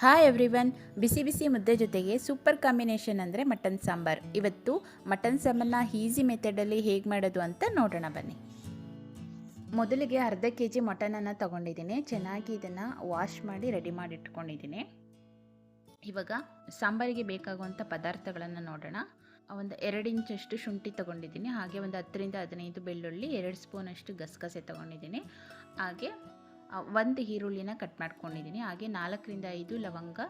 Hi everyone, ಬಿಸಿ ಬಿಸಿ ಮುದ್ದೆ ಜೊತೆಗೆ super combination ಅಂದರೆ ಮಟನ್ ಸಾಂಬಾರ್. ಇವತ್ತು ಮಟನ್ ಸಾಂಬಾರನ್ನ ಈಸಿ ಮೆಥಡಲ್ಲಿ ಹೇಗೆ ಮಾಡೋದು ಅಂತ ನೋಡೋಣ ಬನ್ನಿ. ಮೊದಲಿಗೆ ಅರ್ಧ ಕೆಜಿ ಮಟನನ್ನು ತೊಗೊಂಡಿದ್ದೀನಿ. ಚೆನ್ನಾಗಿ ಇದನ್ನು ವಾಶ್ ಮಾಡಿ ರೆಡಿ ಮಾಡಿ ಇಟ್ಕೊಂಡಿದ್ದೀನಿ. ಇವಾಗ ಸಾಂಬಾರಿಗೆ ಬೇಕಾಗುವಂಥ ಪದಾರ್ಥಗಳನ್ನು ನೋಡೋಣ. ಒಂದು 2 ಇಂಚಷ್ಟು ಶುಂಠಿ ತೊಗೊಂಡಿದ್ದೀನಿ. ಹಾಗೆ ಒಂದು 10ರಿಂದ 15 ಬೆಳ್ಳುಳ್ಳಿ, 2 ಸ್ಪೂನಷ್ಟು ಗಸಗಸೆ ತೊಗೊಂಡಿದ್ದೀನಿ. ಹಾಗೆ 1 ಈರುಳ್ಳಿನ ಕಟ್ ಮಾಡ್ಕೊಂಡಿದ್ದೀನಿ. ಹಾಗೆ 4ರಿಂದ 5 ಲವಂಗ,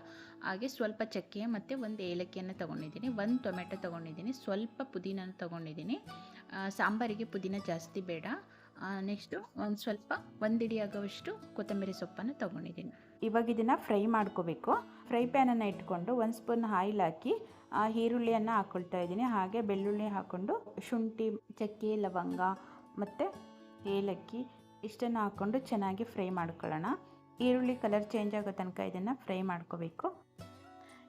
ಹಾಗೆ ಸ್ವಲ್ಪ ಚಕ್ಕೆ ಮತ್ತು 1 ಏಲಕ್ಕಿಯನ್ನು ತೊಗೊಂಡಿದ್ದೀನಿ. 1 ಟೊಮೆಟೊ ತೊಗೊಂಡಿದ್ದೀನಿ. ಸ್ವಲ್ಪ ಪುದೀನ ತೊಗೊಂಡಿದ್ದೀನಿ. ಸಾಂಬಾರಿಗೆ ಪುದೀನ ಜಾಸ್ತಿ ಬೇಡ. ನೆಕ್ಸ್ಟು ಸ್ವಲ್ಪ 1 ಹಿಡಿ ಆಗೋವಷ್ಟು ಕೊತ್ತಂಬರಿ ಸೊಪ್ಪನ್ನು ತೊಗೊಂಡಿದ್ದೀನಿ. ಇವಾಗ ಇದನ್ನು ಫ್ರೈ ಮಾಡ್ಕೋಬೇಕು. ಫ್ರೈ ಪ್ಯಾನನ್ನು ಇಟ್ಕೊಂಡು 1 ಸ್ಪೂನ್ ಆಯಿಲ್ ಹಾಕಿ ಈರುಳ್ಳಿಯನ್ನು ಹಾಕ್ಕೊಳ್ತಾ ಇದ್ದೀನಿ. ಹಾಗೆ ಬೆಳ್ಳುಳ್ಳಿ ಹಾಕ್ಕೊಂಡು ಶುಂಠಿ, ಚಕ್ಕೆ, ಲವಂಗ ಮತ್ತು ಏಲಕ್ಕಿ ಇಷ್ಟನ್ನು ಹಾಕ್ಕೊಂಡು ಚೆನ್ನಾಗಿ ಫ್ರೈ ಮಾಡ್ಕೊಳ್ಳೋಣ. ಈರುಳ್ಳಿ ಕಲರ್ ಚೇಂಜ್ ಆಗೋ ತನಕ ಇದನ್ನು ಫ್ರೈ ಮಾಡ್ಕೋಬೇಕು.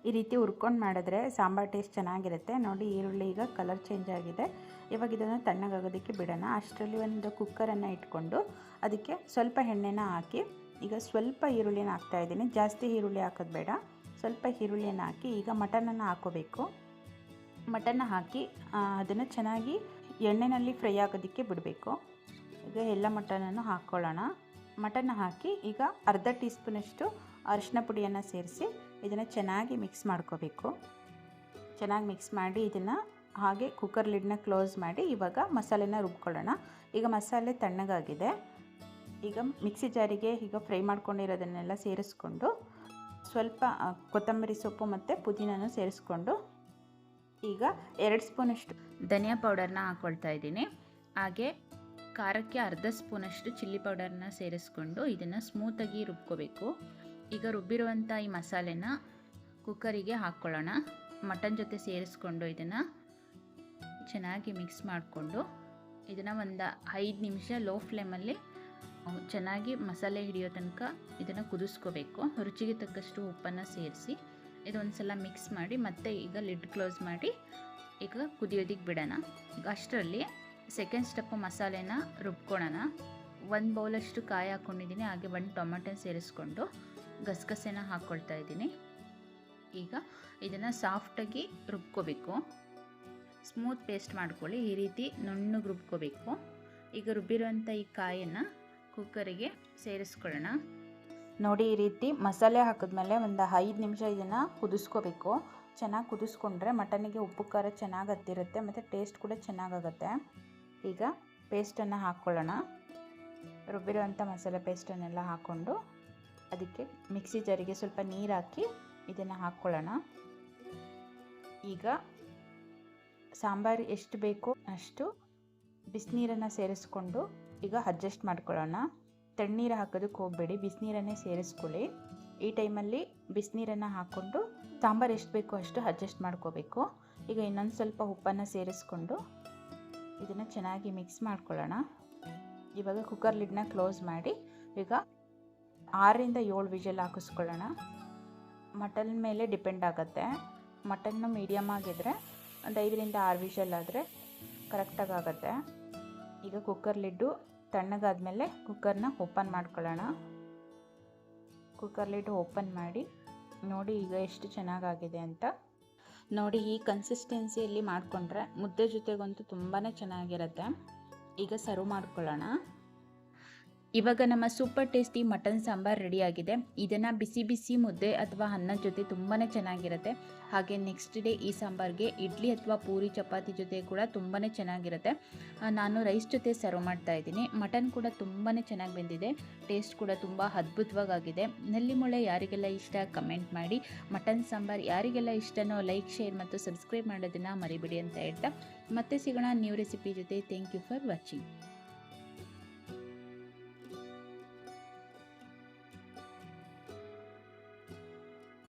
ಈ ರೀತಿ ಹುರ್ಕೊಂಡು ಮಾಡಿದ್ರೆ ಸಾಂಬಾರು ಟೇಸ್ಟ್ ಚೆನ್ನಾಗಿರುತ್ತೆ. ನೋಡಿ, ಈರುಳ್ಳಿ ಈಗ ಕಲರ್ ಚೇಂಜ್ ಆಗಿದೆ. ಇವಾಗ ಇದನ್ನು ತಣ್ಣಗಾಗೋದಕ್ಕೆ ಬಿಡೋಣ. ಅಷ್ಟರಲ್ಲಿ ಒಂದು ಕುಕ್ಕರನ್ನು ಇಟ್ಕೊಂಡು ಅದಕ್ಕೆ ಸ್ವಲ್ಪ ಎಣ್ಣೆನ ಹಾಕಿ ಈಗ ಸ್ವಲ್ಪ ಈರುಳ್ಳಿನ ಹಾಕ್ತಾಯಿದ್ದೀನಿ. ಜಾಸ್ತಿ ಈರುಳ್ಳಿ ಹಾಕೋದು ಬೇಡ, ಸ್ವಲ್ಪ ಈರುಳ್ಳಿಯನ್ನು ಹಾಕಿ ಈಗ ಮಟನನ್ನು ಹಾಕ್ಕೋಬೇಕು. ಮಟನ್ನ ಹಾಕಿ ಅದನ್ನು ಚೆನ್ನಾಗಿ ಎಣ್ಣೆಯಲ್ಲಿ ಫ್ರೈ ಆಗೋದಕ್ಕೆ ಬಿಡಬೇಕು. ಈಗ ಎಲ್ಲ ಮಟನನ್ನು ಹಾಕ್ಕೊಳ್ಳೋಣ. ಮಟನ್ನ ಹಾಕಿ ಈಗ ಅರ್ಧ ಟೀ ಸ್ಪೂನಷ್ಟು ಅರಿಶಿನ ಪುಡಿಯನ್ನು ಸೇರಿಸಿ ಇದನ್ನು ಚೆನ್ನಾಗಿ ಮಿಕ್ಸ್ ಮಾಡ್ಕೋಬೇಕು. ಚೆನ್ನಾಗಿ ಮಿಕ್ಸ್ ಮಾಡಿ ಇದನ್ನು ಹಾಗೆ ಕುಕ್ಕರ್ ಲಿಡ್ನ ಕ್ಲೋಸ್ ಮಾಡಿ ಇವಾಗ ಮಸಾಲೆನ ರುಬ್ಕೊಳ್ಳೋಣ. ಈಗ ಮಸಾಲೆ ತಣ್ಣಗಾಗಿದೆ. ಈಗ ಮಿಕ್ಸಿ ಜಾರಿಗೆ ಈಗ ಫ್ರೈ ಮಾಡ್ಕೊಂಡಿರೋದನ್ನೆಲ್ಲ ಸೇರಿಸ್ಕೊಂಡು ಸ್ವಲ್ಪ ಕೊತ್ತಂಬರಿ ಸೊಪ್ಪು ಮತ್ತು ಪುದೀನನೂ ಸೇರಿಸ್ಕೊಂಡು ಈಗ 2 ಸ್ಪೂನಷ್ಟು ಧನಿಯಾ ಪೌಡರ್ನ ಹಾಕ್ಕೊಳ್ತಾ ಇದ್ದೀನಿ. ಹಾಗೆ ಖಾರಕ್ಕೆ ಅರ್ಧ ಸ್ಪೂನಷ್ಟು ಚಿಲ್ಲಿ ಪೌಡರ್ನ ಸೇರಿಸ್ಕೊಂಡು ಇದನ್ನು ಸ್ಮೂತಾಗಿ ರುಬ್ಕೋಬೇಕು. ಈಗ ರುಬ್ಬಿರುವಂಥ ಈ ಮಸಾಲೆನ ಕುಕ್ಕರಿಗೆ ಹಾಕ್ಕೊಳ್ಳೋಣ. ಮಟನ್ ಜೊತೆ ಸೇರಿಸ್ಕೊಂಡು ಇದನ್ನು ಚೆನ್ನಾಗಿ ಮಿಕ್ಸ್ ಮಾಡಿಕೊಂಡು ಇದನ್ನು ಒಂದು 5 ನಿಮಿಷ ಲೋ ಫ್ಲೇಮಲ್ಲಿ ಚೆನ್ನಾಗಿ ಮಸಾಲೆ ಹಿಡಿಯೋ ತನಕ ಇದನ್ನು ಕುದಿಸ್ಕೋಬೇಕು. ರುಚಿಗೆ ತಕ್ಕಷ್ಟು ಉಪ್ಪನ್ನು ಸೇರಿಸಿ ಇದೊಂದು ಸಲ ಮಿಕ್ಸ್ ಮಾಡಿ ಮತ್ತೆ ಈಗ ಲಿಡ್ ಕ್ಲೋಸ್ ಮಾಡಿ ಈಗ ಕುದಿಯೋದಕ್ಕೆ ಬಿಡೋಣ. ಈಗ ಅಷ್ಟರಲ್ಲಿ ಸೆಕೆಂಡ್ ಸ್ಟೆಪ್ಪು ಮಸಾಲೆನ ರುಬ್ಕೊಳ್ಳೋಣ. 1 ಬೌಲಷ್ಟು ಕಾಯಿ ಹಾಕ್ಕೊಂಡಿದ್ದೀನಿ. ಹಾಗೆ 1 ಟೊಮೆಟೊ ಸೇರಿಸ್ಕೊಂಡು ಗಸಗಸೆನ ಹಾಕ್ಕೊಳ್ತಾ ಇದ್ದೀನಿ. ಈಗ ಇದನ್ನು ಸಾಫ್ಟಾಗಿ ರುಬ್ಕೋಬೇಕು. ಸ್ಮೂತ್ ಪೇಸ್ಟ್ ಮಾಡ್ಕೊಳ್ಳಿ. ಈ ರೀತಿ ನುಣ್ಣಗೆ ರುಬ್ಕೋಬೇಕು. ಈಗ ರುಬ್ಬಿರುವಂಥ ಈ ಕಾಯನ್ನು ಕುಕ್ಕರಿಗೆ ಸೇರಿಸ್ಕೊಳ್ಳೋಣ. ನೋಡಿ, ಈ ರೀತಿ ಮಸಾಲೆ ಹಾಕಿದ್ಮೇಲೆ ಒಂದು 5 ನಿಮಿಷ ಇದನ್ನು ಕುದಿಸ್ಕೋಬೇಕು. ಚೆನ್ನಾಗಿ ಕುದಿಸ್ಕೊಂಡ್ರೆ ಮಟನಿಗೆ ಉಪ್ಪು ಖಾರ ಚೆನ್ನಾಗಿ ಹತ್ತಿರುತ್ತೆ ಮತ್ತು ಟೇಸ್ಟ್ ಕೂಡ ಚೆನ್ನಾಗಾಗುತ್ತೆ. ಈಗ ಪೇಸ್ಟನ್ನು ಹಾಕ್ಕೊಳ್ಳೋಣ. ರುಬ್ಬಿರೋಂಥ ಮಸಾಲೆ ಪೇಸ್ಟನ್ನೆಲ್ಲ ಹಾಕ್ಕೊಂಡು ಅದಕ್ಕೆ ಮಿಕ್ಸಿ ಜಾರಿಗೆ ಸ್ವಲ್ಪ ನೀರು ಹಾಕಿ ಇದನ್ನು ಹಾಕ್ಕೊಳ್ಳೋಣ. ಈಗ ಸಾಂಬಾರು ಎಷ್ಟು ಬೇಕೋ ಅಷ್ಟು ಬಿಸಿನೀರನ್ನು ಸೇರಿಸ್ಕೊಂಡು ಈಗ ಅಡ್ಜಸ್ಟ್ ಮಾಡ್ಕೊಳ್ಳೋಣ. ತಣ್ಣೀರು ಹಾಕೋದಕ್ಕೆ ಹೋಗಬೇಡಿ, ಬಿಸಿನೀರನ್ನೇ ಸೇರಿಸ್ಕೊಳ್ಳಿ. ಈ ಟೈಮಲ್ಲಿ ಬಿಸಿನೀರನ್ನು ಹಾಕ್ಕೊಂಡು ಸಾಂಬಾರು ಎಷ್ಟು ಬೇಕೋ ಅಷ್ಟು ಅಡ್ಜಸ್ಟ್ ಮಾಡ್ಕೋಬೇಕು. ಈಗ ಇನ್ನೊಂದು ಸ್ವಲ್ಪ ಉಪ್ಪನ್ನು ಸೇರಿಸ್ಕೊಂಡು ಇದನ್ನು ಚೆನ್ನಾಗಿ ಮಿಕ್ಸ್ ಮಾಡ್ಕೊಳ್ಳೋಣ. ಇವಾಗ ಕುಕ್ಕರ್ ಲಿಡ್ನ ಕ್ಲೋಸ್ ಮಾಡಿ ಈಗ 6ರಿಂದ 7 ವಿಷಲ್ ಹಾಕಿಸ್ಕೊಳ್ಳೋಣ. ಮಟನ್ ಮೇಲೆ ಡಿಪೆಂಡ್ ಆಗುತ್ತೆ. ಮಟನ್ನು ಮೀಡಿಯಮ್ ಆಗಿದ್ದರೆ ಒಂದು 5ರಿಂದ 6 ವಿಷಲ್ ಆದರೆ ಕರೆಕ್ಟಾಗಿ ಆಗುತ್ತೆ. ಈಗ ಕುಕ್ಕರ್ ಲಿಡ್ಡು ತಣ್ಣಗಾದ್ಮೇಲೆ ಕುಕ್ಕರ್ನ ಓಪನ್ ಮಾಡ್ಕೊಳ್ಳೋಣ. ಕುಕ್ಕರ್ ಲಿಡ್ ಓಪನ್ ಮಾಡಿ ನೋಡಿ ಈಗ ಎಷ್ಟು ಚೆನ್ನಾಗಾಗಿದೆ ಅಂತ. ನೋಡಿ, ಈ ಕನ್ಸಿಸ್ಟೆನ್ಸಿಯಲ್ಲಿ ಮಾಡಿಕೊಂಡ್ರೆ ಮುದ್ದೆ ಜೊತೆಗಂತೂ ತುಂಬಾ ಚೆನ್ನಾಗಿರುತ್ತೆ. ಈಗ ಸರ್ವ್ ಮಾಡ್ಕೊಳ್ಳೋಣ. ಇವಾಗ ನಮ್ಮ ಸೂಪರ್ ಟೇಸ್ಟಿ ಮಟನ್ ಸಾಂಬಾರ್ ರೆಡಿಯಾಗಿದೆ. ಇದನ್ನು ಬಿಸಿ ಬಿಸಿ ಮುದ್ದೆ ಅಥವಾ ಅನ್ನದ ಜೊತೆ ತುಂಬಾ ಚೆನ್ನಾಗಿರುತ್ತೆ. ಹಾಗೆ ನೆಕ್ಸ್ಟ್ ಡೇ ಈ ಸಾಂಬಾರ್ಗೆ ಇಡ್ಲಿ ಅಥವಾ ಪೂರಿ ಚಪಾತಿ ಜೊತೆ ಕೂಡ ತುಂಬಾ ಚೆನ್ನಾಗಿರುತ್ತೆ. ನಾನು ರೈಸ್ ಜೊತೆ ಸರ್ವ್ ಮಾಡ್ತಾ ಇದ್ದೀನಿ. ಮಟನ್ ಕೂಡ ತುಂಬಾ ಚೆನ್ನಾಗಿ ಬೆಂದಿದೆ. ಟೇಸ್ಟ್ ಕೂಡ ತುಂಬ ಅದ್ಭುತವಾಗಿದೆ. ನಲ್ಲಿ ಮೊಳೆ ಯಾರಿಗೆಲ್ಲ ಇಷ್ಟ ಕಮೆಂಟ್ ಮಾಡಿ. ಮಟನ್ ಸಾಂಬಾರ್ ಯಾರಿಗೆಲ್ಲ ಇಷ್ಟನೋ ಲೈಕ್, ಶೇರ್ ಮತ್ತು ಸಬ್ಸ್ಕ್ರೈಬ್ ಮಾಡೋದನ್ನು ಮರಿಬೇಡಿ ಅಂತ ಹೇಳ್ತಾ ಮತ್ತೆ ಸಿಗೋಣ ನ್ಯೂ ರೆಸಿಪಿ ಜೊತೆ. Thank you for watching.